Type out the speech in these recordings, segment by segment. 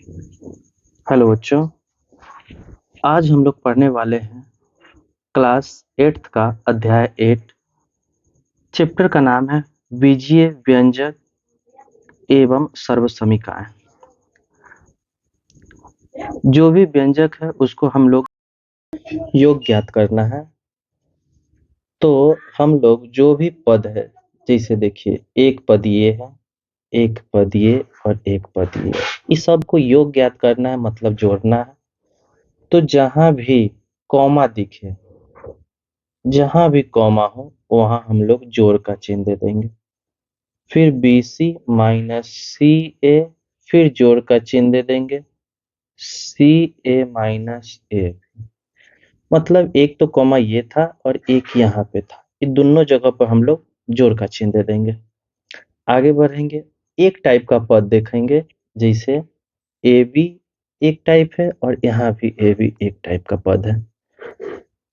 Hello बच्चों, आज हम लोग पढ़ने वाले हैं क्लास 8th का अध्याय 8। चैप्टर का नाम है बीजीय व्यंजक एवं सर्वसमीकाएं। जो भी व्यंजक है उसको हम लोग योग ज्ञात करना है। तो हम लोग जो भी पद है, जैसे देखिए एक पद ये है, एक पद ये और एक पद ये, इस सबको योग ज्ञात करना है, मतलब जोड़ना है। तो जहां भी कॉमा दिखे, जहां भी कॉमा हो वहां हम लोग जोड़ का चिन्ह दे देंगे। फिर BC माइनस CA, फिर जोड़ का चिन्ह दे देंगे CA माइनस A। मतलब एक तो कॉमा ये था और एक यहाँ पे था, ये दोनों जगह पर हम लोग जोड़ का चिन्ह दे देंगे। आगे बढ़ेंगे, एक टाइप का पद देखेंगे, जैसे AB एक टाइप है और यहाँ भी AB एक टाइप का पद है।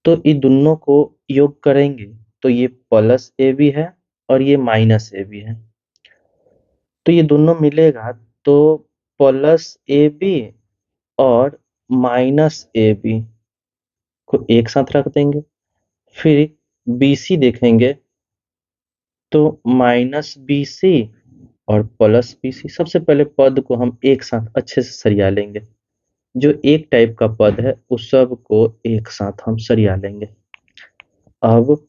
तो ये दोनों को योग करेंगे तो ये प्लस AB है और ये माइनस AB है। तो ये दोनों मिलेगा तो प्लस AB और माइनस AB को एक साथ रख देंगे। फिर BC देखेंगे तो माइनस BC और प्लस BC। सबसे पहले पद को हम एक साथ अच्छे से सरिया लेंगे। जो एक टाइप का पद है उस सब को एक साथ हम सरिया लेंगे। अब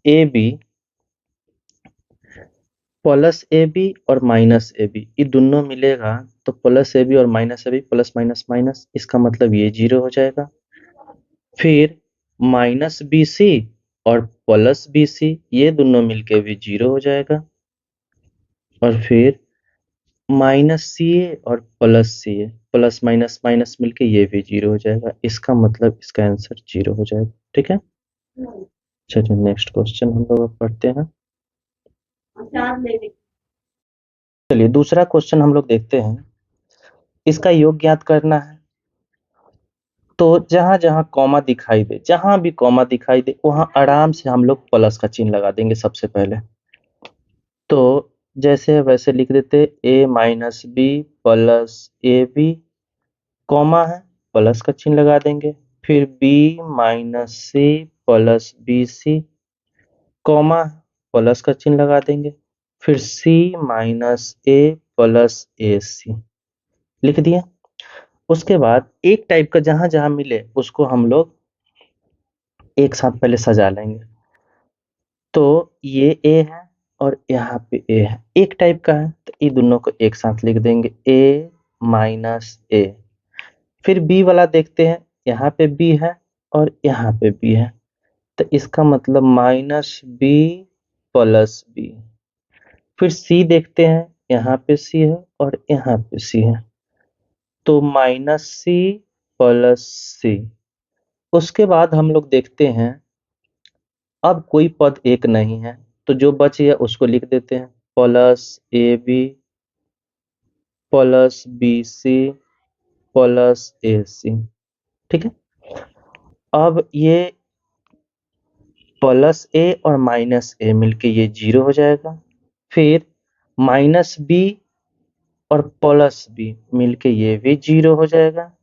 AB प्लस AB और माइनस AB ये दोनों मिलेगा तो प्लस AB और minus AB, plus minus minus, इसका मतलब ये 0 हो जाएगा। फिर माइनस BC और प्लस BC ये दोनों मिलके भी 0 हो जाएगा। और फिर माइनस CA और plus CA, plus minus minus मिलके ये भी 0 हो जाएगा। इसका मतलब इसका आंसर 0 हो जाएगा। ठीक है, चलिए नेक्स्ट क्वेश्चन हम लोग पढ़ते हैं। चलिए दूसरा क्वेश्चन हम लोग देखते हैं। इसका योग ज्ञात करना है। तो जहां जहां कॉमा दिखाई दे, जहां भी कॉमा दिखाई दे वहां आराम से हम लोग प्लस का चिन्ह लगा देंगे सबसे पहले। तो जैसे वैसे लिख देते A minus B plus AB, comma है प्लस का चिन्ह लगा देंगे। फिर B minus C plus BC, comma plus का चिन्ह लगा देंगे। फिर C minus A plus AC लिख दिया। उसके बाद एक टाइप का जहां जहां मिले उसको हम लोग एक साथ पहले सजा लेंगे। तो ये A है और यहाँ पे A है, एक टाइप का है तो ये दोनों को एक साथ लिख देंगे A माइनस A। फिर B वाला देखते हैं, यहाँ पे B है और यहाँ पे B है, तो इसका मतलब माइनस B प्लस B। फिर C देखते हैं, यहाँ पे C है और यहाँ पे C है, तो माइनस C प्लस C। उसके बाद हम लोग देखते हैं, अब कोई पद एक नहीं है तो जो बच गया उसको लिख देते हैं plus AB plus BC plus AC। ठीक है, अब ये प्लस A और माइनस A मिलके ये 0 हो जाएगा। फिर माइनस B और प्लस B मिलके ये भी 0 हो जाएगा।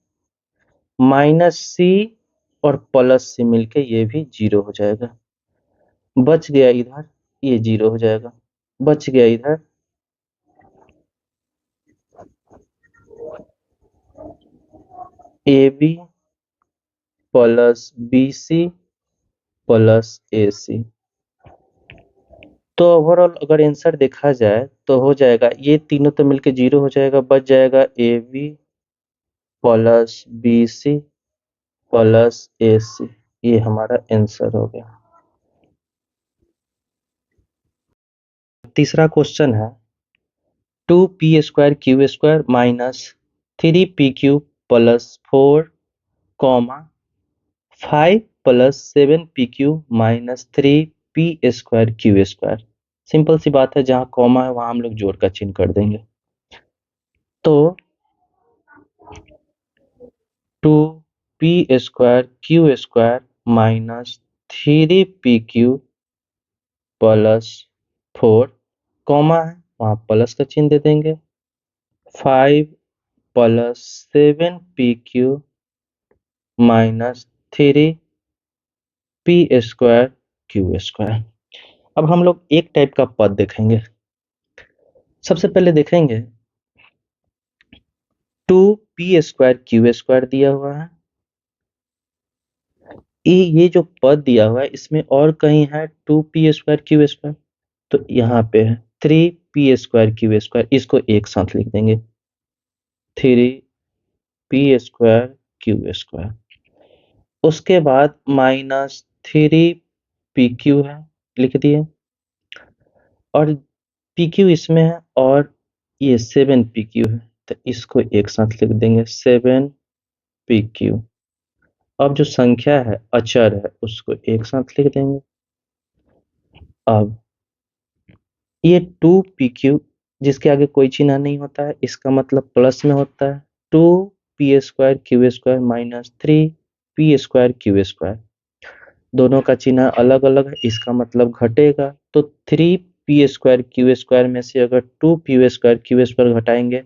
माइनस C और प्लस C मिलके ये भी 0 हो जाएगा। बच गया इधर, ये 0 हो जाएगा। बच गया इधर AB plus BC plus AC। तो ओवरऑल अगर आंसर देखा जाए तो हो जाएगा, ये तीनों तो मिलके 0 हो जाएगा। बच जाएगा AB plus BC plus AC। ये हमारा आंसर हो गया। तीसरा क्वेश्चन है 2p² minus 3pq plus 4 comma 5 plus 7pq minus 3p²q²। Simple सी बात है, जहां कॉमा है वहां हम लोग जोड़ का चिन्ह कर देंगे। तो 2p² minus 3pq plus 4 comma है वहां प्लस का चिन्ह दे देंगे। 5 plus 7pq minus 3p² q²। अब हम लोग एक टाइप का पद देखेंगे। सबसे पहले देखेंगे 2p² दिया हुआ है। ये जो पद दिया हुआ है इसमें और कहीं है 2p² तो यहाँ पे है 3p², इसको एक साथ लिख देंगे 3p²। उसके बाद माइनस 3pq है, लिख दिए, और pq इसमें है, और ये 7pq है तो इसको एक साथ लिख देंगे 7pq। अब जो संख्या है अचर है उसको एक साथ लिख देंगे। अब ये 2pq जिसके आगे कोई चिन्ह नहीं होता है इसका मतलब प्लस में होता है 2p²q² माइनस 3p²q²। दोनों का चिन्ह अलग अलग है इसका मतलब घटेगा, तो 3p²q² में से अगर 2p²q² घटाएंगे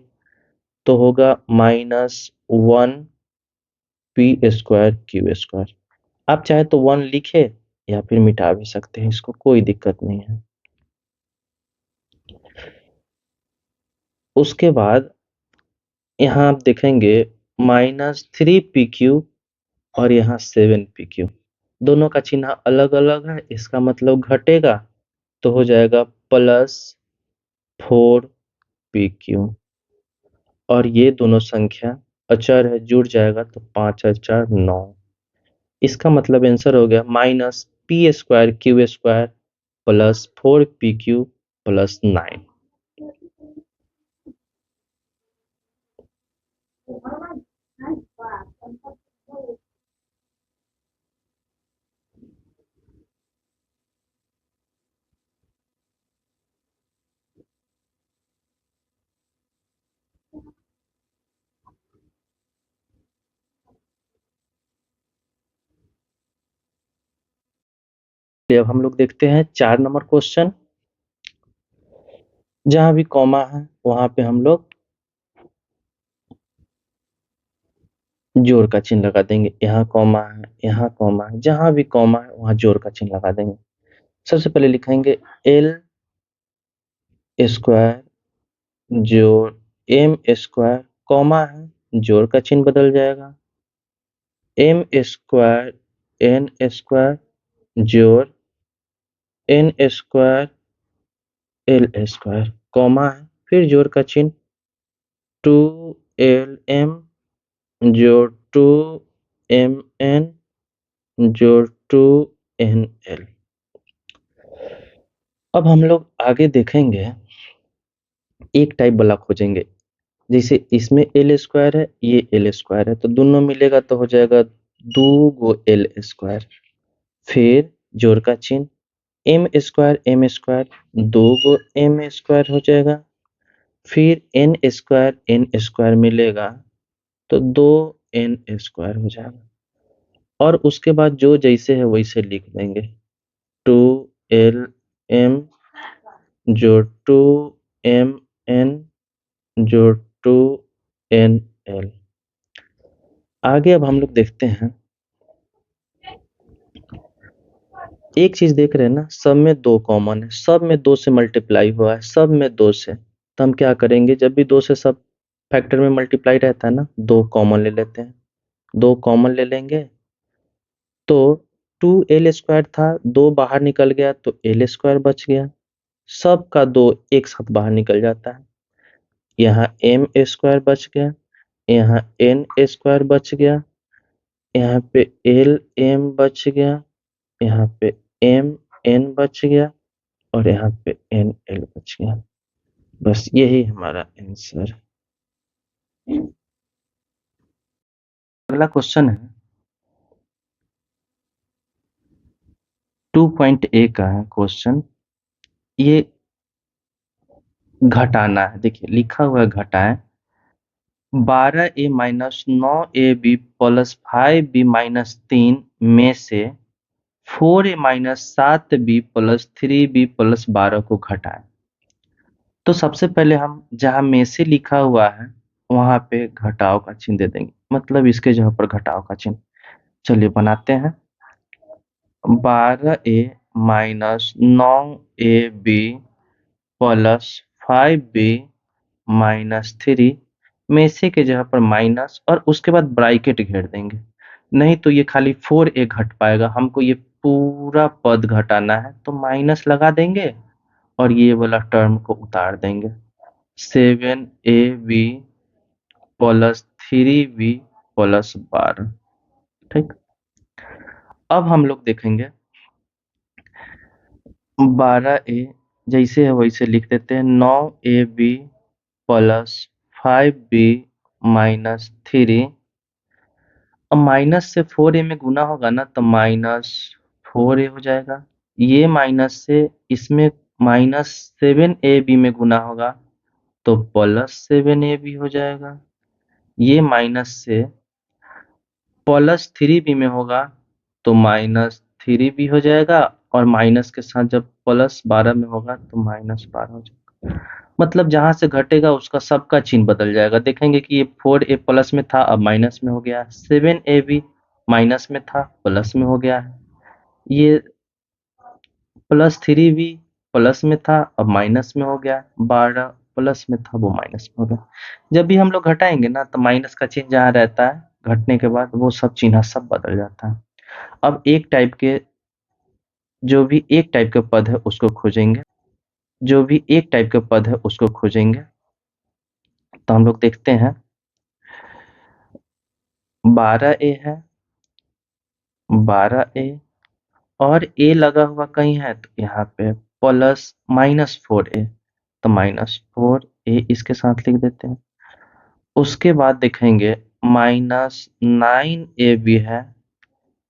तो होगा -1p²q²। आप चाहे तो 1 लिखे या फिर मिटा भी सकते हैं, इसको कोई दिक्कत नहीं है। उसके बाद यहाँ आप देखेंगे -3pq और यहाँ 7pq, दोनों का चिन्ह अलग अलग है इसका मतलब घटेगा तो हो जाएगा +4pq, और ये दोनों संख्या अचर है जुड़ जाएगा तो 5 और 4 9। इसका मतलब आंसर हो गया -p²q² +4pq +9। अब हम लोग देखते हैं 4 नंबर क्वेश्चन। जहां भी कॉमा है वहां पे हम लोग जोड़ का चिन्ह लगा देंगे। यहाँ कॉमा है, यहाँ कॉमा है, जहां भी कॉमा है वहां जोड़ का चिन्ह लगा देंगे। सबसे पहले लिखेंगे l² जोड़ m², कॉमा है जोड़ का चिन्ह बदल जाएगा m² n² जोड़ n² l², कॉमा है फिर जोड़ का चिन्ह 2lm जोड़ 2mn जोड़ 2nl। अब हम लोग आगे देखेंगे एक टाइप वाला खोजेंगे। जैसे इसमें l² है, ये l² है तो दोनों मिलेगा तो हो जाएगा 2 l²। फिर जोड़ का चिन्ह m² m², 2 m² हो जाएगा। फिर n² मिलेगा तो 2n² हो जाएगा, और उसके बाद जो जैसे है वैसे लिख देंगे 2lm जोड़ 2mn जोड़ 2nl। आगे अब हम लोग देखते हैं, एक चीज देख रहे हैं ना, सब में 2 कॉमन है, सब में 2 से मल्टीप्लाई हुआ है, सब में 2 से, तो हम क्या करेंगे जब भी 2 से सब फैक्टर में मल्टीप्लाई रहता है ना 2 कॉमन ले लेते हैं। 2 कॉमन ले लेंगे तो 2l² था, 2 बाहर निकल गया तो l² बच गया। सब का 2 एक साथ बाहर निकल जाता है। यहाँ m² बच गया, यहाँ n² बच गया, यहाँ पे lm बच गया, यहाँ पे mn बच गया, और यहाँ पे nl बच गया। बस यही हमारा आंसर। अगला क्वेश्चन है 2.a का है क्वेश्चन। ये घटाना है, देखिए लिखा हुआ है घटाएं 12a minus 9ab plus 5b minus 3 में से 4a minus 7b plus 3b plus 12 को घटाएं। तो सबसे पहले हम जहां में से लिखा हुआ है वहाँ पे घटाव का चिन्ह दे देंगे, मतलब इसके जगह पर घटाव का चिन्ह। चलिए बनाते हैं। 12a minus 9ab plus 5b minus 3 में से के जगह पर माइनस और उसके बाद ब्रैकेट घेर देंगे, नहीं तो ये खाली 4a घट पाएगा, हमको ये पूरा पद घटाना है तो माइनस लगा देंगे और ये वाला टर्म को उतार देंगे। 7ab plus 3b plus 12। ठीक, अब हम लोग देखेंगे 12a जैसे है वैसे लिख देते हैं। 9ab प्लस 5b माइनस 3, अब माइनस से 4a में गुना होगा ना तो माइनस 4a हो जाएगा। ये माइनस से इसमें माइनस 7ab में गुना होगा तो प्लस 7ab हो जाएगा। ये माइनस से प्लस 3b में होगा तो माइनस 3b हो जाएगा और माइनस के साथ जब प्लस 12 में होगा तो माइनस 12 हो जाएगा। मतलब जहां से घटेगा उसका सबका चिन्ह बदल जाएगा। देखेंगे कि ये 4a प्लस में था अब माइनस में हो गया, 7ab माइनस में था प्लस में हो गया है, ये प्लस 3b प्लस में था अब माइनस में हो गया, 12 प्लस में था वो माइनस में हो गया। जब भी हम लोग घटाएंगे ना तो माइनस का चिन्ह जहाँ रहता है घटने के बाद वो सब चिन्ह सब बदल जाता है। अब एक टाइप के जो भी एक टाइप के पद है उसको खोजेंगे, जो भी एक टाइप के पद है उसको खोजेंगे। तो हम लोग देखते हैं 12a है, 12a और a लगा हुआ कहीं है तो यहाँ पे प्लस माइनस 4a, तो माइनस 4a इसके साथ लिख देते हैं। उसके बाद देखेंगे माइनस 9a भी है,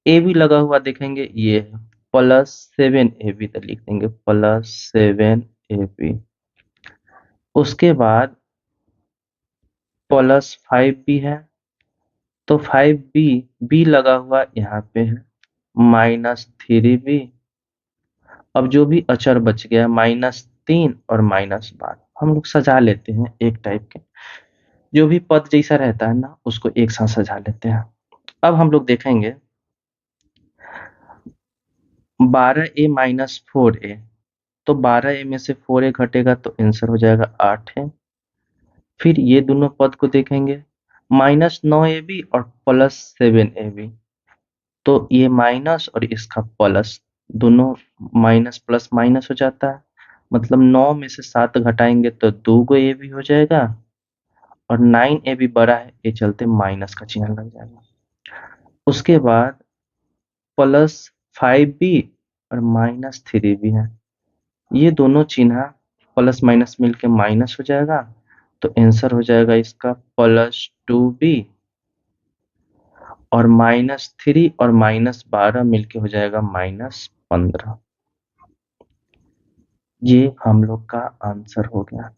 a भी लगा हुआ देखेंगे ये है प्लस 7ab, तो लिख देंगे प्लस 7ab। उसके बाद प्लस 5 भी है तो 5b b लगा हुआ यहाँ पे है माइनस 3b। अब जो भी अचर बच गया -3 और -12 हम लोग सजा लेते हैं एक टाइप के, जो भी पद जैसा रहता है ना उसको एक साथ सजा लेते हैं। अब हम लोग देखेंगे 12a माइनस 4a, तो 12a में से 4a घटेगा तो आंसर हो जाएगा 8 है। फिर ये दोनों पद को देखेंगे -9ab और प्लस 7ab, तो ये माइनस और इसका प्लस दोनों माइनस प्लस माइनस हो जाता है, मतलब 9 में से 7 घटाएंगे तो 2 गो ए भी हो जाएगा और 9a भी बड़ा है ये चलते माइनस का चिन्ह लग जाएगा। उसके बाद प्लस 5b और माइनस 3b है, ये दोनों चिन्ह प्लस माइनस मिलके माइनस हो जाएगा तो आंसर हो जाएगा इसका प्लस 2b और -3 और -12 मिलके हो जाएगा -15। ये हम लोग का आंसर हो गया।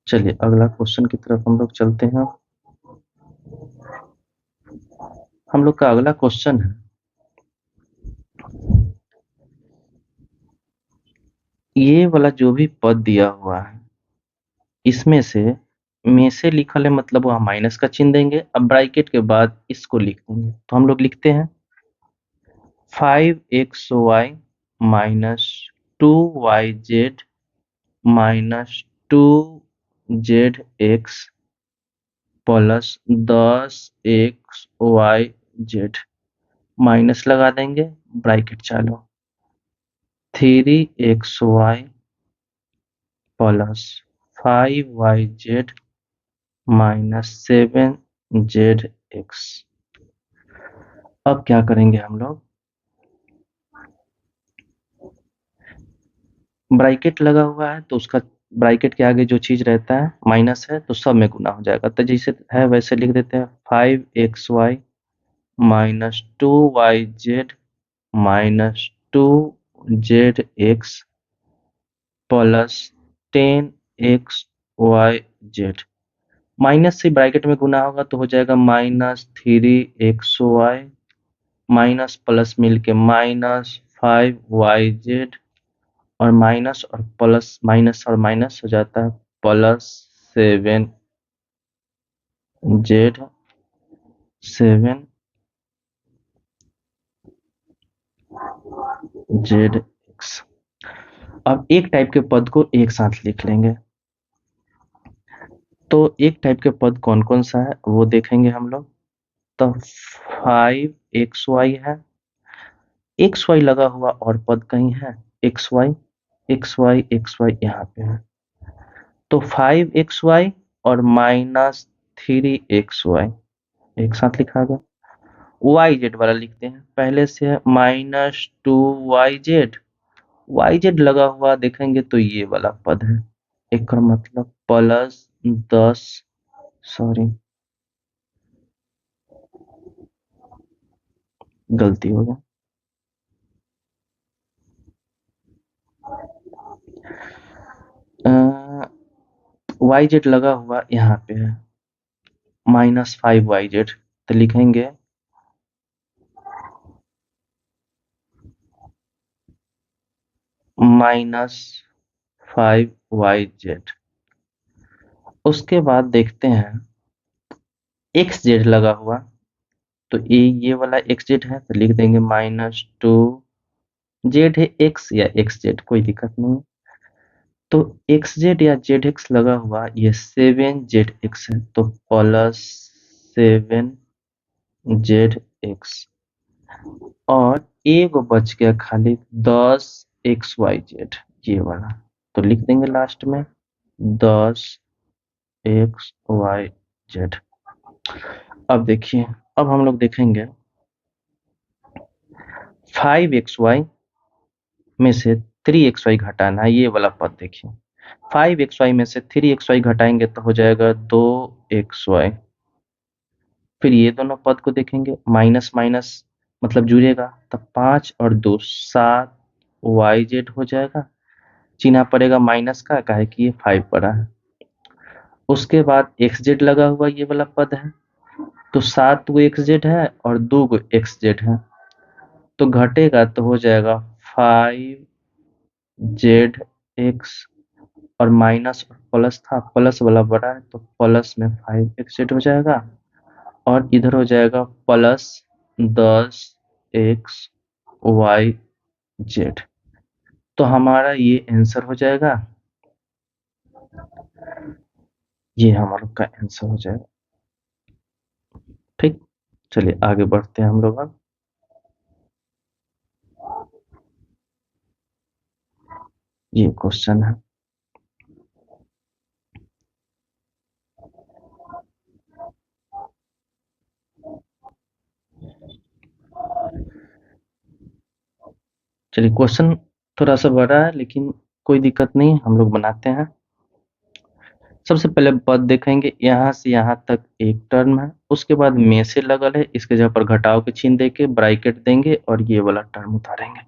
चलिए अगला क्वेश्चन की तरफ हम लोग चलते हैं। हम लोग का अगला क्वेश्चन है, ये वाला जो भी पद दिया हुआ है इसमें से लिखल है, मतलब वहां माइनस का चिन्ह देंगे, अब ब्रैकेट के बाद इसको लिख देंगे। तो हम लोग लिखते हैं 5xy minus 2yz minus 2zx plus 10xyz, minus लगा देंगे ब्रैकेट चालू, 3xy plus 5yz minus 7zx। अब क्या करेंगे हम लोग, ब्रैकेट लगा हुआ है तो उसका ब्रैकेट के आगे जो चीज रहता है माइनस है तो सब में गुना हो जाएगा, तो जैसे है वैसे लिख देते हैं 5xy minus 2yz minus 2zx plus 10xyz, minus से ब्रैकेट में गुना होगा तो हो जाएगा -3xy माइनस प्लस मिलके -5yz और माइनस और प्लस, माइनस और माइनस हो जाता है +7z7x। अब एक टाइप के पद को एक साथ लिख लेंगे। तो एक टाइप के पद कौन कौन सा है वो देखेंगे हम लोग। तो 5xy है, xy लगा हुआ और पद कहीं है, xy xy xy यहाँ पे है, तो 5xy और -3xy एक साथ लिखा गया। वाई जेड वाला लिखते हैं, पहले से है -2yz, वाई जेड लगा हुआ देखेंगे तो ये वाला पद है, एक मतलब +10, सॉरी गलती हो गया, वाई जेड लगा हुआ यहाँ पे है -5yz, तो लिखेंगे -5yz। उसके बाद देखते हैं एक्स जेड लगा हुआ, तो ये वाला एक्स जेड है तो लिख देंगे -2, जेड है एक्स या एक्स जेड कोई दिक्कत नहीं है। तो एक्स जेड या जेड एक्स लगा हुआ ये 7z x है, तो +7z x, और एक बच गया खाली 10xyz, ये वाला, तो लिख देंगे लास्ट में 10xyz। अब देखिए, अब हम लोग देखेंगे 5xy में से 3xy घटाना है, ये वाला पद देखिए। 5xy में से 3xy घटाएंगे तो हो जाएगा 2xy। फिर ये दोनों पद को देखेंगे, माइनस माइनस मतलब जुड़ेगा, तब 5 और 2 7yz हो जाएगा, चिन्ह पड़ेगा माइनस का, काहे कि ये 5 पड़ा है। उसके बाद xz लगा हुआ ये वाला पद है, तो 7 गो xz है और 2 गो xz है, तो घटेगा तो हो जाएगा 5zx, और माइनस और प्लस था, प्लस वाला बड़ा है तो प्लस में 5xz हो जाएगा, और इधर हो जाएगा +10xyz। तो हमारा ये आंसर हो जाएगा, ये हमारा का आंसर हो जाएगा। ठीक, चलिए आगे बढ़ते हैं हम लोग अब। ये क्वेश्चन है, चलिए क्वेश्चन थोड़ा सा बड़ा है लेकिन कोई दिक्कत नहीं, हम लोग बनाते हैं। सबसे पहले पद देखेंगे, यहाँ से यहाँ तक एक टर्म है, उसके बाद में से लगल है, इसके जगह पर घटाव के चिन्ह देके ब्रैकेट देंगे और ये वाला टर्म उतारेंगे।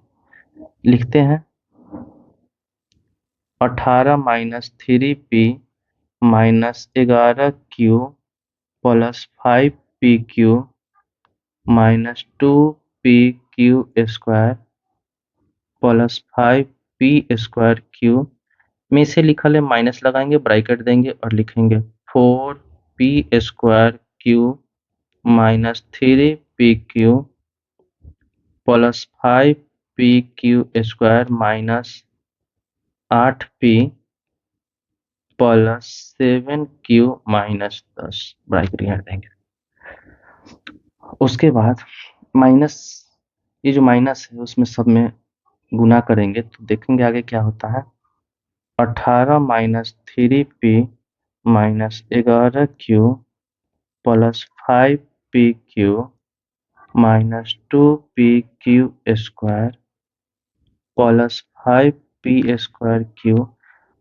लिखते हैं 18 - 3p - 11q +5pq -2pq² +5p² में से लिखल है, माइनस लगाएंगे, ब्रैकेट देंगे और लिखेंगे 4p² -3pq +5pq² -8p +7q -10, bracket कर देंगे। उसके बाद माइनस, ये जो माइनस है उसमें सब में गुना करेंगे तो देखेंगे आगे क्या होता है। 18 - 3p -11q +5pq -2pq² +5p²q,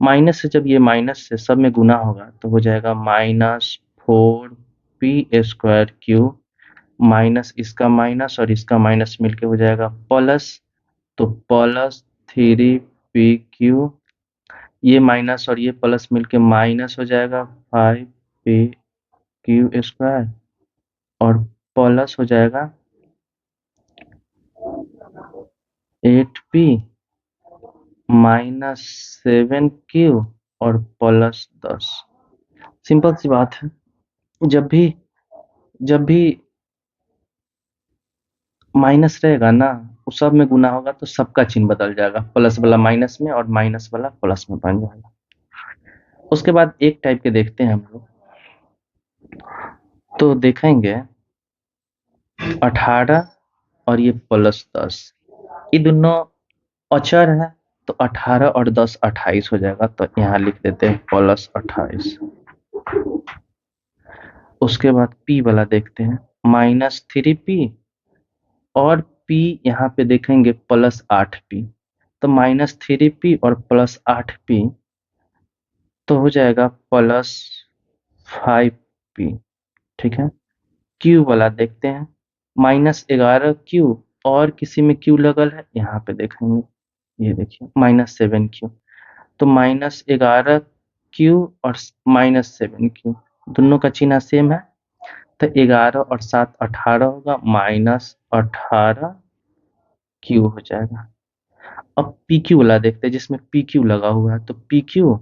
minus से जब ये माइनस से सब में गुना होगा तो हो जाएगा -4p²q, माइनस इसका माइनस और इसका माइनस मिलके हो जाएगा प्लस, तो +3pq, ये माइनस और ये प्लस मिलके माइनस हो जाएगा 5pq² और प्लस हो जाएगा 8p -7q और +10। सिंपल सी बात है, जब भी माइनस रहेगा ना, उस सब में गुना होगा तो सबका चिन्ह बदल जाएगा, प्लस वाला माइनस में और माइनस वाला प्लस में बन जाएगा। उसके बाद एक टाइप के देखते हैं हम लोग, तो देखेंगे 18 और ये +10, ये दोनों अचर है, तो 18 और 10 28 हो जाएगा, तो यहाँ लिख देते हैं +28। उसके बाद p वाला देखते हैं, -3p और p यहाँ पे देखेंगे +8p, तो -3p और +8p तो हो जाएगा +5p, ठीक है। q वाला देखते हैं, -11q और किसी में q लगल है, यहाँ पे देखेंगे, ये देखिए -7q, तो -11q और -7q दोनों का चिन्ह सेम है, तो 11 और 7 18 होगा, -18q हो जाएगा। अब PQ वाला देखते हैं, जिसमें PQ लगा हुआ है, तो PQ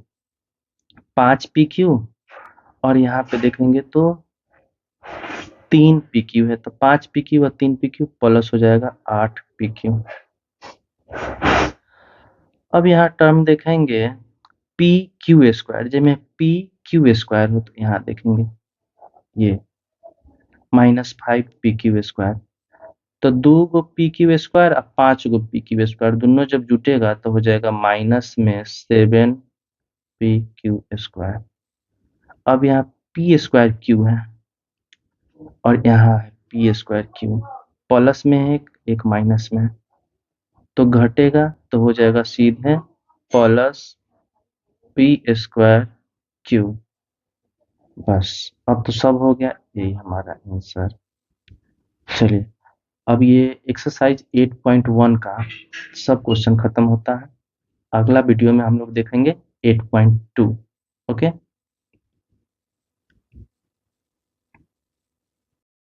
5PQ और यहाँ पे देखेंगे तो 3PQ है, तो 5PQ और 3PQ प्लस हो जाएगा 8PQ। अब यहाँ टर्म देखेंगे PQ² जिसमें PQ² हो, तो यहाँ देखेंगे ये -5PQ², तो 2 गो PQ² और 5 गो PQ² दोनों जब जुटेगा तो हो जाएगा -7PQ²। अब यहाँ P² है और यहाँ है P², प्लस में है एक माइनस में है, तो घटेगा तो हो जाएगा सीधे +P²Q। बस, अब तो सब हो गया, यही हमारा आंसर। चलिए, अब ये एक्सरसाइज 8.1 का सब क्वेश्चन खत्म होता है। अगला वीडियो में हम लोग देखेंगे 8.2। ओके।